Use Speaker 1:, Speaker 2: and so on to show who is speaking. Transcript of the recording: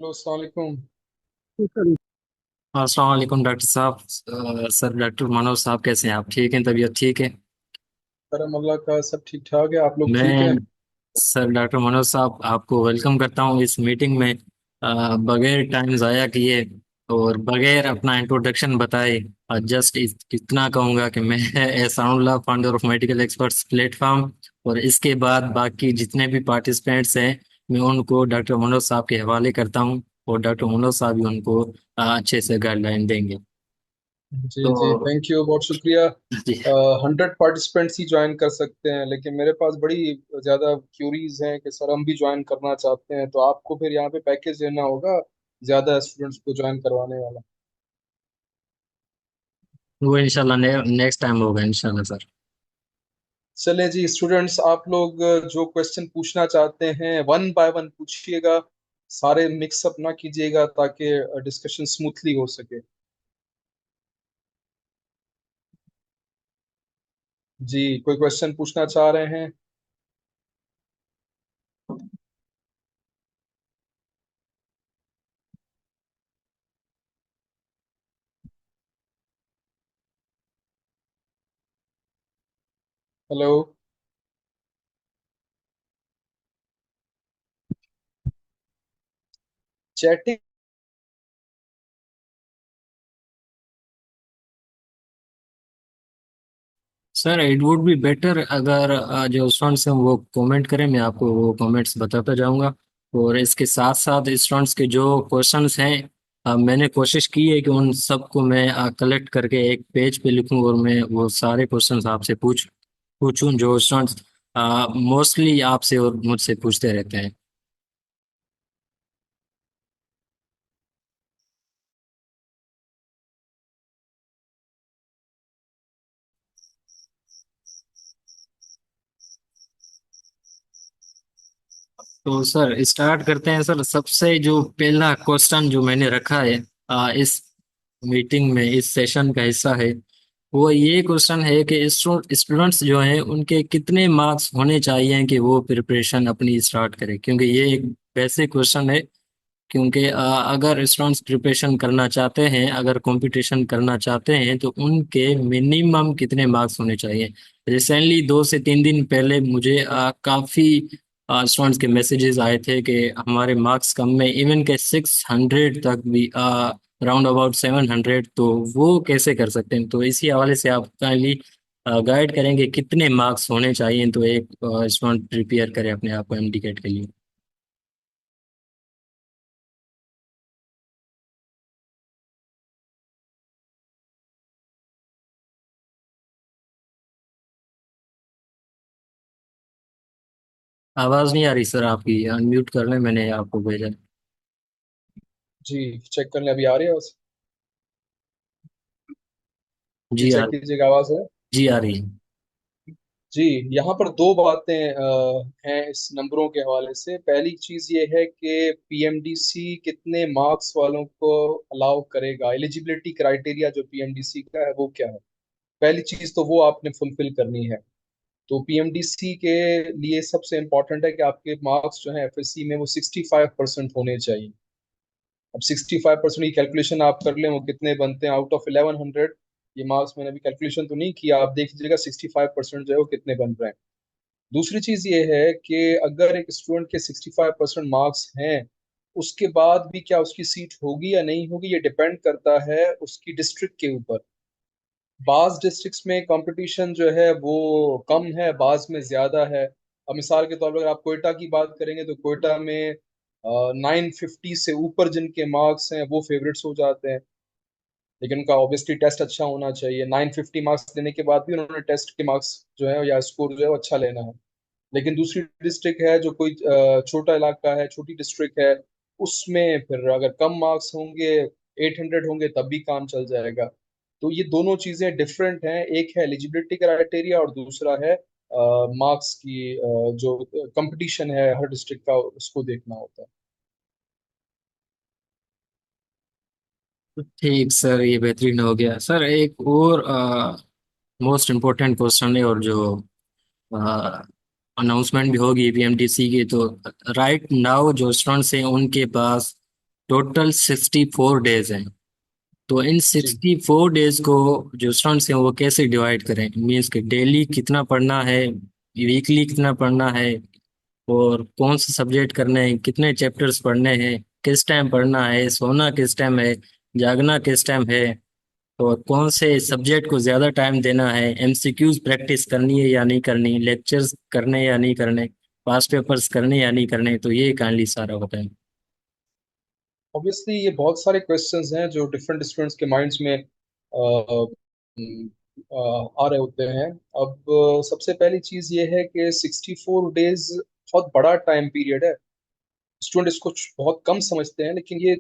Speaker 1: Hello, अस्सलाम वालेकुम।
Speaker 2: अस्सलाम वालेकुम डॉक्टर साहब। सर डॉक्टर मनोज साहब कैसे हैं आप? ठीक हैं? तबीयत ठीक है?
Speaker 1: करम अल्लाह का सब ठीक ठाक है। आप लोग ठीक
Speaker 2: मैं
Speaker 1: हैं?
Speaker 2: सर डॉक्टर मनोज साहब आपको वेलकम करता हूँ इस मीटिंग में। बगैर टाइम ज़ाया किए और बगैर अपना इंट्रोडक्शन बताए जस्ट इतना कहूँगा कि मैं Ehsanullah, founder of medical experts platform, और इसके बाद बाकी जितने भी पार्टिसिपेंट्स हैं मैं उनको डॉक्टर मनोज साहब के हवाले करता हूँ और डॉक्टर मनोज साहब ही उनको अच्छे से गाइडलाइन देंगे।
Speaker 1: जी
Speaker 2: तो
Speaker 1: जी, थैंक यू, बहुत शुक्रिया।
Speaker 2: जी
Speaker 1: 100 पार्टिसिपेंट्स ही ज्वाइन कर सकते हैं, लेकिन मेरे पास बड़ी ज़्यादा क्यूरीज हैं कि सर हम भी ज्वाइन करना चाहते हैं, तो आपको फिर यहाँ पे पैकेज देना होगा ज़्यादा स्टूडेंट्स को ज्वाइन करवाने वाला।
Speaker 2: वो इंशाल्लाह नेक्स्ट टाइम होगा इंशाल्लाह सर।
Speaker 1: चले जी स्टूडेंट्स, आप लोग जो क्वेश्चन पूछना चाहते हैं वन बाय वन पूछिएगा। सारे मिक्सअप ना कीजिएगा ताकि डिस्कशन स्मूथली हो सके। जी, कोई क्वेश्चन पूछना चाह रहे हैं? Hello. Chatting.
Speaker 2: Sir it would be better अगर जो स्टूडेंट्स हैं वो कमेंट करें, मैं आपको वो कमेंट्स बताता जाऊंगा। और इसके साथ साथ स्टूडेंट्स के जो क्वेश्चंस हैं मैंने कोशिश की है कि उन सबको मैं कलेक्ट करके एक पेज पे लिखूं और मैं वो सारे क्वेश्चंस आपसे पूछूं जो स्टूडेंट्स मोस्टली आपसे और मुझसे पूछते रहते हैं। तो सर स्टार्ट करते हैं। सर सबसे जो पहला क्वेश्चन जो मैंने रखा है इस मीटिंग में, इस सेशन का हिस्सा है, वो ये क्वेश्चन है कि स्टूडेंट्स जो हैं उनके कितने मार्क्स होने चाहिए कि वो प्रिपरेशन अपनी स्टार्ट करें, क्योंकि ये एक बेसिक क्वेश्चन है। क्योंकि अगर स्टूडेंट्स प्रिपरेशन करना चाहते हैं, अगर कंपटीशन करना चाहते हैं, तो उनके मिनिमम कितने मार्क्स होने चाहिए। रिसेंटली 2 से 3 दिन पहले मुझे काफ़ी स्टूडेंट्स के मैसेजेस आए थे कि हमारे मार्क्स कम में, इवन के 600 तक भी, राउंड अबाउट 700, तो वो कैसे कर सकते हैं? तो इसी हवाले से आप काइंडली गाइड करेंगे कितने मार्क्स होने चाहिए तो एक स्टूडेंट प्रिपेयर करे अपने आप को एमडीकेट के लिए। आवाज नहीं आ रही सर आपकी, अनम्यूट कर लें, मैंने आपको भेजा।
Speaker 1: जी, चेक कर लें, अभी आ रही है आवाज? जी,
Speaker 2: जी आ
Speaker 1: चेक कीजिएगा, आवाज है?
Speaker 2: जी आ रही है।
Speaker 1: जी, यहाँ पर दो बातें हैं इस नंबरों के हवाले से। पहली चीज ये है कि पीएमडीसी कितने मार्क्स वालों को अलाउ करेगा, एलिजिबिलिटी क्राइटेरिया जो पीएमडीसी का है वो क्या है। पहली चीज तो वो आपने फुलफिल करनी है। तो पीएमडीसी के लिए सबसे इम्पोर्टेंट है कि आपके मार्क्स जो है एफएससी में वो 65% होने चाहिए। अब 65% की कैलकुलेशन आप कर लें वो कितने बनते हैं आउट ऑफ 1100। ये मार्क्स मैंने अभी कैलकुलेशन तो नहीं किया, आप देख लीजिएगा 65% जो है वो कितने बन रहे हैं। दूसरी चीज ये है कि अगर एक स्टूडेंट के 65% मार्क्स हैं, उसके बाद भी क्या उसकी सीट होगी या नहीं होगी, ये डिपेंड करता है उसकी डिस्ट्रिक्ट के ऊपर। बाज डिस्ट्रिक्ट्स में कंपटीशन जो है वो कम है, बाज में ज्यादा है। अब मिसाल के तौर पर अगर आप कोयटा की बात करेंगे तो कोयटा में 950 से ऊपर जिनके मार्क्स हैं वो फेवरेट्स हो जाते हैं। लेकिन उनका ऑब्वियसली टेस्ट अच्छा होना चाहिए। 950 मार्क्स देने के बाद भी उन्होंने टेस्ट के मार्क्स जो है या स्कोर जो है वो अच्छा लेना है। लेकिन दूसरी डिस्ट्रिक्ट है जो कोई छोटा इलाका है, छोटी डिस्ट्रिक्ट है, उसमें फिर अगर कम मार्क्स होंगे, 800 होंगे, तब भी काम चल जाएगा। तो ये दोनों चीजें डिफरेंट हैं, एक है एलिजिबिलिटी क्राइटेरिया और दूसरा है मार्क्स की जो कंपटीशन है हर डिस्ट्रिक्ट का उसको देखना होता है।
Speaker 2: ठीक सर, ये बेहतरीन हो गया। सर एक और मोस्ट इम्पोर्टेंट क्वेश्चन है, और जो अनाउंसमेंट भी होगी पीएमडीसी की, तो राइट नाउ जो स्टूडेंट्स हैं उनके पास टोटल 64 डेज हैं। तो इन
Speaker 1: जी।
Speaker 2: 64 डेज को जो स्टूडेंट्स हैं वो कैसे डिवाइड करें, मीन्स कि डेली कितना पढ़ना है, वीकली कितना पढ़ना है, और कौन से सब्जेक्ट करने हैं, कितने चैप्टर्स पढ़ने हैं, किस टाइम पढ़ना है, सोना किस टाइम है, जागना किस टाइम है, और कौन से सब्जेक्ट को ज्यादा टाइम देना है, एमसीक्यूज प्रैक्टिस करनी है या नहीं करनी, लेक्चर्स करने या नहीं करने, पास पेपर्स करने या नहीं करने, तो ये काइंडली सारा बताएं।
Speaker 1: ऑब्वियसली ये बहुत सारे क्वेश्चंस हैं जो डिफरेंट स्टूडेंट्स के माइंड्स में आ रहे होते हैं। अब सबसे पहली चीज ये है कि 64 डेज बहुत बड़ा टाइम पीरियड है। स्टूडेंट इसको बहुत कम समझते हैं, लेकिन ये